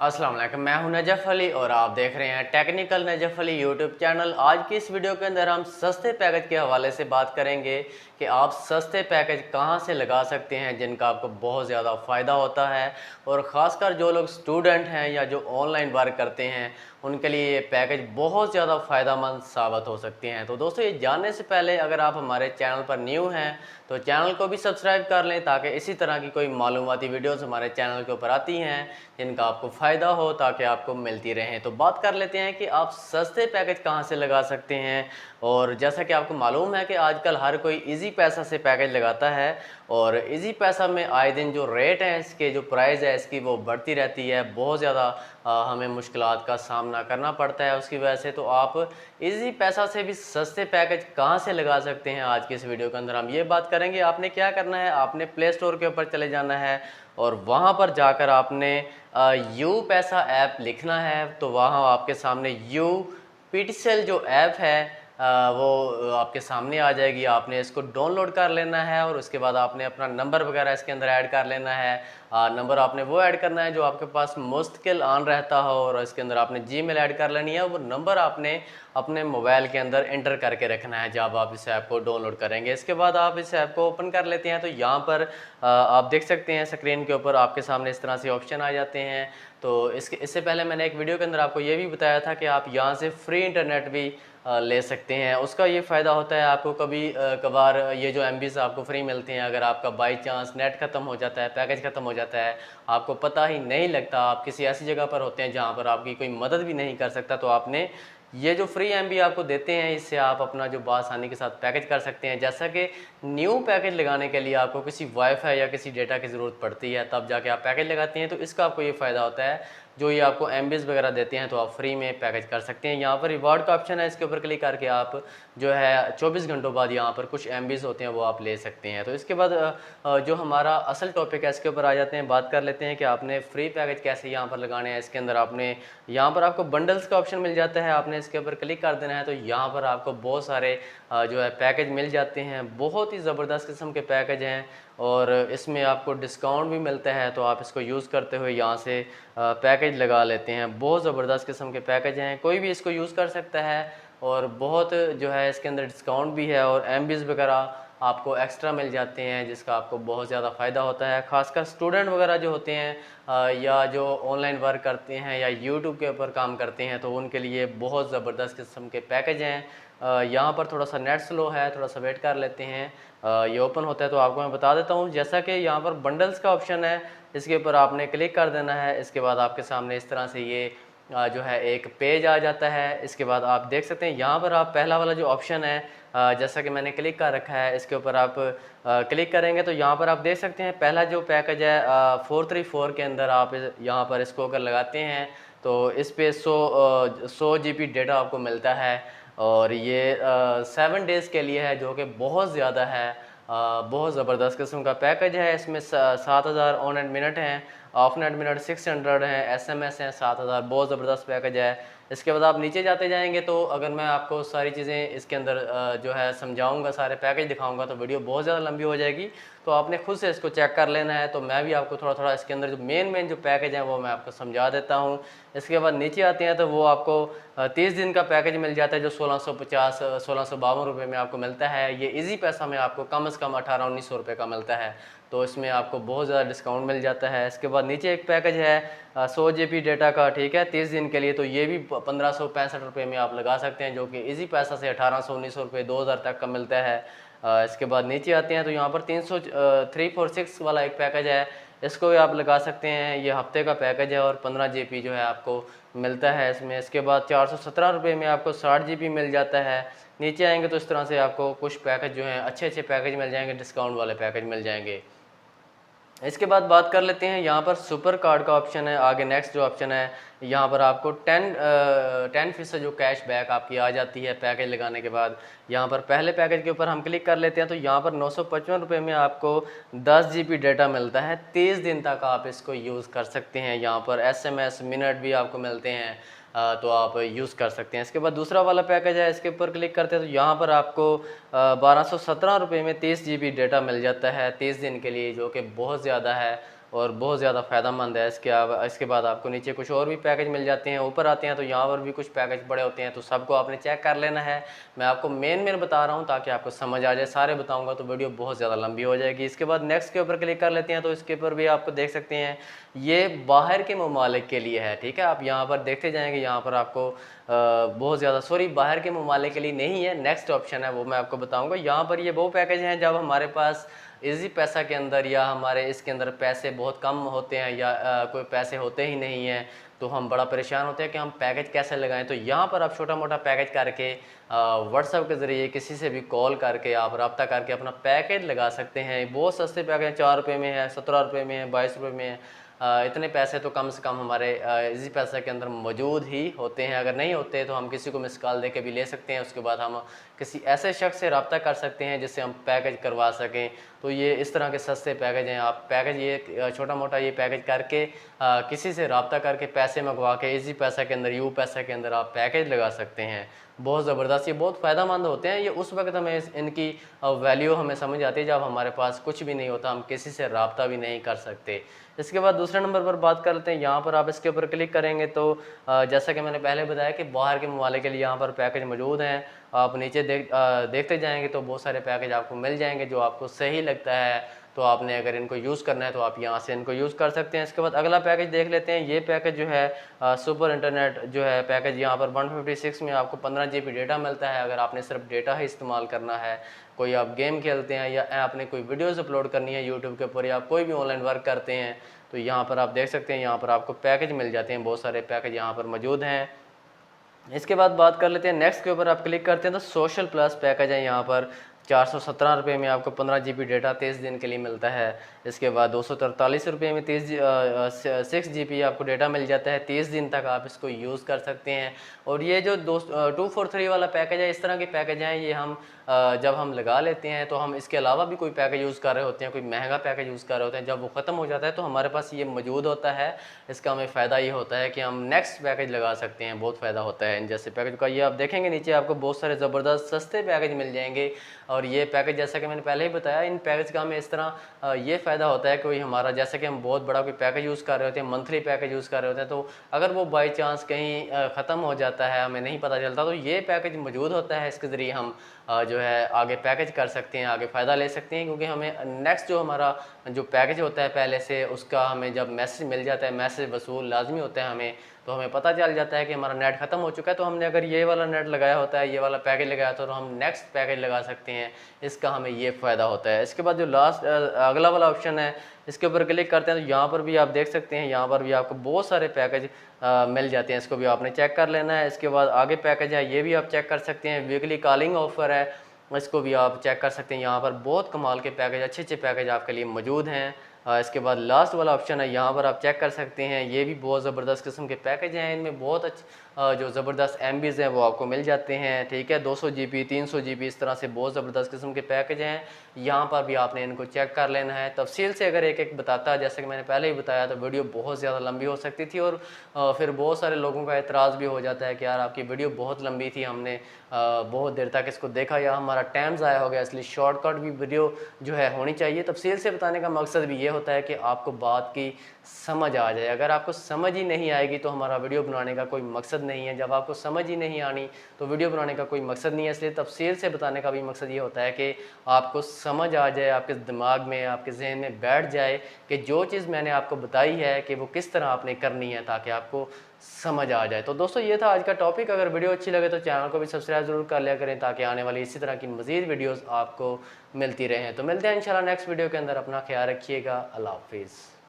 अस्सलाम वालेकुम, मैं हूं नजफ़ अली और आप देख रहे हैं technical Najaf Ali YouTube channel. आज की इस वीडियो के अंदर हम सस्ते पैकेज के हवाले से बात करेंगे कि आप सस्ते पैकेज कहां से लगा सकते हैं जिनका आपको बहुत ज़्यादा फ़ायदा होता है। और ख़ासकर जो लोग स्टूडेंट हैं या जो ऑनलाइन वर्क करते हैं उनके लिए ये पैकेज बहुत ज़्यादा फ़ायदेमंद साबित हो सकते हैं। तो दोस्तों, ये जानने से पहले अगर आप हमारे चैनल पर न्यू हैं तो चैनल को भी सब्सक्राइब कर लें ताकि इसी तरह की कोई मालूमाती वीडियोस हमारे चैनल के ऊपर आती हैं जिनका आपको फ़ायदा हो, ताकि आपको मिलती रहें। तो बात कर लेते हैं कि आप सस्ते पैकेज कहाँ से लगा सकते हैं। और जैसा कि आपको मालूम है कि आजकल हर कोई इजी पैसा से पैकेज लगाता है और इजी पैसा में आए दिन जो रेट हैं, इसके जो प्राइस है इसकी, वो बढ़ती रहती है। बहुत ज़्यादा हमें मुश्किलात का सामना करना पड़ता है उसकी वजह से। तो आप इजी पैसा से भी सस्ते पैकेज कहाँ से लगा सकते हैं, आज की इस वीडियो के अंदर हम ये बात करेंगे। आपने क्या करना है, आपने प्ले स्टोर के ऊपर चले जाना है और वहाँ पर जाकर आपने यू पैसा ऐप लिखना है। तो वहाँ आपके सामने यू पीटीसेल जो ऐप है वो आपके सामने आ जाएगी। आपने इसको डाउनलोड कर लेना है और उसके बाद आपने अपना नंबर वगैरह इसके अंदर ऐड कर लेना है। नंबर आपने वो ऐड करना है जो आपके पास मुस्तकिल ऑन रहता हो और इसके अंदर आपने जीमेल ऐड कर लेनी है। वो नंबर आपने अपने मोबाइल के अंदर एंटर करके रखना है जब आप इस ऐप को डाउनलोड करेंगे। इसके बाद आप इस ऐप को ओपन कर लेते हैं तो यहाँ पर आप देख सकते हैं स्क्रीन के ऊपर आपके सामने इस तरह से ऑप्शन आ जाते हैं। तो इससे पहले मैंने एक वीडियो के अंदर आपको ये भी बताया था कि आप यहाँ से फ्री इंटरनेट भी ले सकते हैं। उसका ये फ़ायदा होता है, आपको कभी कभार ये जो एमबीज़ आपको फ्री मिलते हैं, अगर आपका बाई चांस नेट ख़त्म हो जाता है, पैकेज ख़त्म हो जाता है, आपको पता ही नहीं लगता, आप किसी ऐसी जगह पर होते हैं जहाँ पर आपकी कोई मदद भी नहीं कर सकता, तो आपने ये जो फ्री एमबी आपको देते हैं इससे आप अपना जो बासानी के साथ पैकेज कर सकते हैं। जैसा कि न्यू पैकेज लगाने के लिए आपको किसी वाईफाई या किसी डेटा की ज़रूरत पड़ती है, तब जाके आप पैकेज लगाते हैं। तो इसका आपको ये फ़ायदा होता है, जो ये आपको एमबीज़ वगैरह देते हैं तो आप फ्री में पैकेज कर सकते हैं। यहाँ पर रिवॉर्ड का ऑप्शन है, इसके ऊपर क्लिक करके आप जो है 24 घंटों बाद यहाँ पर कुछ एमबीज़ होते हैं वो आप ले सकते हैं। तो इसके बाद जो हमारा असल टॉपिक है इसके ऊपर आ जाते हैं, बात कर लेते हैं कि आपने फ्री पैकेज कैसे यहाँ पर लगाने हैं। इसके अंदर आपने यहाँ पर आपको बंडल्स का ऑप्शन मिल जाता है, आपने इसके ऊपर क्लिक कर देना है तो यहाँ पर आपको बहुत सारे जो है पैकेज मिल जाते हैं। बहुत ही ज़बरदस्त किस्म के पैकेज हैं और इसमें आपको डिस्काउंट भी मिलता है, तो आप इसको यूज़ करते हुए यहाँ से पैकेज लगा लेते हैं। बहुत ज़बरदस्त किस्म के पैकेज हैं, कोई भी इसको यूज़ कर सकता है और बहुत जो है इसके अंदर डिस्काउंट भी है और एमबीज़ वगैरह आपको एक्स्ट्रा मिल जाते हैं जिसका आपको बहुत ज़्यादा फ़ायदा होता है। ख़ासकर स्टूडेंट वगैरह जो होते हैं या जो ऑनलाइन वर्क करते हैं या यूट्यूब के ऊपर काम करते हैं तो उनके लिए बहुत ज़बरदस्त किस्म के पैकेज हैं। यहाँ पर थोड़ा सा नेट स्लो है, थोड़ा सा वेट कर लेते हैं। ये ओपन होता है तो आपको मैं बता देता हूँ। जैसा कि यहाँ पर बंडल्स का ऑप्शन है, इसके ऊपर आपने क्लिक कर देना है। इसके बाद आपके सामने इस तरह से ये जो है एक पेज आ जाता है। इसके बाद आप देख सकते हैं यहाँ पर आप पहला वाला जो ऑप्शन है, जैसा कि मैंने क्लिक कर रखा है, इसके ऊपर आप क्लिक करेंगे तो यहाँ पर आप देख सकते हैं पहला जो पैकेज है 434 के अंदर आप यहाँ पर इसको अगर लगाते हैं तो इस पे 100 जीबी डेटा आपको मिलता है और ये 7 डेज़ के लिए है, जो कि बहुत ज़्यादा है। बहुत ज़बरदस्त किस्म का पैकेज है। इसमें 7000 ऑन नेट मिनट हैं, ऑफ नेट मिनट 600 हैं, एसएमएस हैं 7000। बहुत ज़बरदस्त पैकेज है। इसके बाद आप नीचे जाते जाएंगे तो अगर मैं आपको सारी चीज़ें इसके अंदर जो है समझाऊंगा, सारे पैकेज दिखाऊंगा तो वीडियो बहुत ज़्यादा लंबी हो जाएगी, तो आपने खुद से इसको चेक कर लेना है। तो मैं भी आपको थोड़ा थोड़ा इसके अंदर जो मेन जो पैकेज हैं वो मैं आपको समझा देता हूँ। इसके बाद नीचे आते हैं तो वो आपको 30 दिन का पैकेज मिल जाता है जो 1650 1652 रुपये में आपको मिलता है। ये इजी पैसा में आपको कम से कम 1800-1900 रुपये का मिलता है, तो इसमें आपको बहुत ज़्यादा डिस्काउंट मिल जाता है। इसके बाद नीचे एक पैकेज है 100 जीबी डेटा का, ठीक है, 30 दिन के लिए, तो ये भी 1565 रुपये में आप लगा सकते हैं, जो कि इजी पैसा से 1800-1900 रुपये 2000 तक का मिलता है। इसके बाद नीचे आते हैं तो यहाँ पर 346 वाला एक पैकेज है, इसको भी आप लगा सकते हैं। ये हफ्ते का पैकेज है और 15 जीबी जो है आपको मिलता है इसमें। इसके बाद 417 रुपये में आपको 60 जीबी मिल जाता है। नीचे आएंगे तो इस तरह से आपको कुछ पैकेज जो हैं अच्छे अच्छे पैकेज मिल जाएंगे, डिस्काउंट वाले पैकेज मिल जाएंगे। इसके बाद बात कर लेते हैं, यहाँ पर सुपर कार्ड का ऑप्शन है। आगे नेक्स्ट जो ऑप्शन है, यहाँ पर आपको 10% जो कैश बैक आपकी आ जाती है पैकेज लगाने के बाद। यहाँ पर पहले पैकेज के ऊपर हम क्लिक कर लेते हैं तो यहाँ पर 955 रुपये में आपको 10 जीबी डेटा मिलता है। 30 दिन तक आप इसको यूज़ कर सकते हैं। यहाँ पर एसएमएस मिनट भी आपको मिलते हैं, तो आप यूज़ कर सकते हैं। इसके बाद दूसरा वाला पैकेज है, इसके ऊपर क्लिक करते हैं तो यहाँ पर आपको 1217 रुपये में 30 जीबी डेटा मिल जाता है 30 दिन के लिए, जो कि बहुत ज़्यादा है। और बहुत ज़्यादा फ़ायदेमंद है। इसके बाद आपको नीचे कुछ और भी पैकेज मिल जाते हैं, ऊपर आते हैं तो यहाँ पर भी कुछ पैकेज पड़े होते हैं, तो सबको आपने चेक कर लेना है। मैं आपको मेन बता रहा हूँ ताकि आपको समझ आ जाए, सारे बताऊँगा तो वीडियो बहुत ज़्यादा लंबी हो जाएगी। इसके बाद नेक्स्ट के ऊपर क्लिक कर लेते हैं, तो इसके ऊपर भी आपको देख सकते हैं ये बाहर के ममालिक के लिए है, ठीक है। आप यहाँ पर देखते जाएंगे, यहाँ पर आपको बहुत ज़्यादा बाहर के ममालिक के लिए नहीं है, नेक्स्ट ऑप्शन है वो मैं आपको बताऊंगा। यहाँ पर ये वो पैकेज हैं जब हमारे पास इजी पैसा के अंदर या हमारे इसके अंदर पैसे बहुत कम होते हैं या कोई पैसे होते ही नहीं हैं, तो हम बड़ा परेशान होते हैं कि हम पैकेज कैसे लगाएं। तो यहाँ पर आप छोटा मोटा पैकेज करके व्हाट्सएप के ज़रिए किसी से भी कॉल करके आप रब्ता करके अपना पैकेज लगा सकते हैं। बहुत सस्ते पैकेज 4 रुपये में है, 17 रुपये में है, 22 रुपये में है। इतने पैसे तो कम से कम हमारे इजी पैसा के अंदर मौजूद ही होते हैं। अगर नहीं होते तो हम किसी को मिस कॉल दे के भी ले सकते हैं, उसके बाद हम किसी ऐसे शख्स से रब्ता कर सकते हैं जिससे हम पैकेज करवा सकें। तो ये इस तरह के सस्ते पैकेज हैं। आप पैकेज ये छोटा मोटा ये पैकेज करके किसी से रब्ता करके पैसे मंगवा के इजी पैसा के अंदर, यू पैसा के अंदर आप पैकेज लगा सकते हैं। बहुत ज़बरदस्त, ये बहुत फ़ायदेमंद होते हैं। ये उस वक्त हमें इनकी वैल्यू हमें समझ आती है जब हमारे पास कुछ भी नहीं होता, हम किसी से रब्ता भी नहीं कर सकते। इसके बाद दूसरे नंबर पर बात कर लेते हैं। यहाँ पर आप इसके ऊपर क्लिक करेंगे तो जैसा कि मैंने पहले बताया कि बाहर के ममालिक के लिए यहाँ पर पैकेज मौजूद हैं। आप नीचे देखते जाएंगे तो बहुत सारे पैकेज आपको मिल जाएंगे जो आपको सही लगता है। तो आपने अगर इनको यूज़ करना है तो आप यहाँ से इनको यूज़ कर सकते हैं। इसके बाद अगला पैकेज देख लेते हैं। ये पैकेज जो है सुपर इंटरनेट जो है पैकेज, यहाँ पर 156 में आपको 15 GB डेटा मिलता है। अगर आपने सिर्फ डेटा ही इस्तेमाल करना है, कोई आप गेम खेलते हैं या आपने कोई वीडियोस अपलोड करनी है यूट्यूब के ऊपर या आप कोई भी ऑनलाइन वर्क करते हैं, तो यहाँ पर आप देख सकते हैं, यहाँ पर आपको पैकेज मिल जाते हैं। बहुत सारे पैकेज यहाँ पर मौजूद हैं। इसके बाद बात कर लेते हैं नेक्स्ट के ऊपर आप क्लिक करते हैं तो सोशल प्लस पैकेज है। यहाँ पर 417 रुपये में आपको 15 GB डेटा 23 दिन के लिए मिलता है। इसके बाद 243 रुपये में 6 GB आपको डेटा मिल जाता है। 30 दिन तक आप इसको यूज़ कर सकते हैं। और ये जो 243 वाला पैकेज है, इस तरह के पैकेज हैं, ये हम जब हम लगा लेते हैं तो हम इसके अलावा भी कोई पैकेज यूज़ कर रहे होते हैं, कोई महंगा पैकेज यूज़ कर रहे होते हैं, जब वो ख़त्म हो जाता है तो हमारे पास ये मौजूद होता है। इसका हमें फ़ायदा ये होता है कि हम नेक्स्ट पैकेज लगा सकते हैं। बहुत फ़ायदा होता है इन जैसे पैकेज का। ये आप देखेंगे नीचे आपको बहुत सारे ज़बरदस्त सस्ते पैकेज मिल जाएंगे। और ये पैकेज जैसा कि मैंने पहले ही बताया, इन पैकेज का हमें इस तरह ये फ़ायदा होता है कोई हमारा, जैसे कि हम बहुत बड़ा कोई पैकेज यूज़ कर रहे होते हैं, मंथली पैकेज यूज़ कर रहे होते हैं, तो अगर वो बाई चांस कहीं ख़त्म हो जाता है, हमें नहीं पता चलता, तो ये पैकेज मौजूद होता है। इसके ज़रिए हम जो है आगे पैकेज कर सकते हैं, आगे फ़ायदा ले सकते हैं। क्योंकि हमें नेक्स्ट जो हमारा जो पैकेज होता है पहले से, उसका हमें जब मैसेज मिल जाता है, मैसेज वसूल लाजमी होता है हमें, तो हमें पता चल जाता है कि हमारा नेट ख़त्म हो चुका है। तो हमने अगर ये वाला नेट लगाया होता है, ये वाला पैकेज लगाया तो हम नेक्स्ट पैकेज लगा सकते हैं। इसका हमें ये फ़ायदा होता है। इसके बाद जो लास्ट अगला वाला ऑप्शन है, इसके ऊपर क्लिक करते हैं तो यहाँ पर भी आप देख सकते हैं, यहाँ पर भी आपको बहुत सारे पैकेज मिल जाते हैं। इसको भी आपने चेक कर लेना है। इसके बाद आगे पैकेज है, ये भी आप चेक कर सकते हैं। वीकली कॉलिंग ऑफ़र है, इसको भी आप चेक कर सकते हैं। यहाँ पर बहुत कमाल के पैकेज, अच्छे अच्छे पैकेज आपके लिए मौजूद हैं। इसके बाद लास्ट वाला ऑप्शन है, यहाँ पर आप चेक कर सकते हैं। ये भी बहुत ज़बरदस्त किस्म के पैकेज हैं। इनमें बहुत अच्छे जो ज़बरदस्त MBs हैं वो आपको मिल जाते हैं, ठीक है। 200 GB 300 GB इस तरह से बहुत ज़बरदस्त किस्म के पैकेज हैं। यहाँ पर भी आपने इनको चेक कर लेना है। तफसील से अगर एक एक बताता, जैसे कि मैंने पहले ही बताया, तो वीडियो बहुत ज़्यादा लंबी हो सकती थी और फिर बहुत सारे लोगों का एतराज़ भी हो जाता है कि यार आपकी वीडियो बहुत लंबी थी, हमने बहुत देर तक इसको देखा या हमारा टाइम ज़ाया हो गया। इसलिए शॉर्टकट भी वीडियो जो है होनी चाहिए। तफसील से बताने का मकसद भी ये होता है कि आपको बात की समझ आ जाए। अगर आपको समझ ही नहीं आएगी तो हमारा वीडियो बनाने का कोई मकसद नहीं है। जब आपको समझ ही नहीं आनी तो वीडियो बनाने का कोई मकसद नहीं है। इसलिए तफसील से बताने का भी मकसद ये होता है कि आपको समझ आ जाए, आपके दिमाग में, आपके जहन में बैठ जाए कि जो चीज़ मैंने आपको बताई है कि वो किस तरह आपने करनी है, ताकि आपको समझ आ जाए। तो दोस्तों ये था आज का टॉपिक। अगर वीडियो अच्छी लगे तो चैनल को भी सब्सक्राइब ज़रूर कर लिया करें, ताकि आने वाली इसी तरह की मज़ीद वीडियोज़ आपको मिलती रहें। तो मिलते हैं इंशाल्लाह नेक्स्ट वीडियो के अंदर। अपना ख्याल रखिएगा। अल्लाह हाफिज़।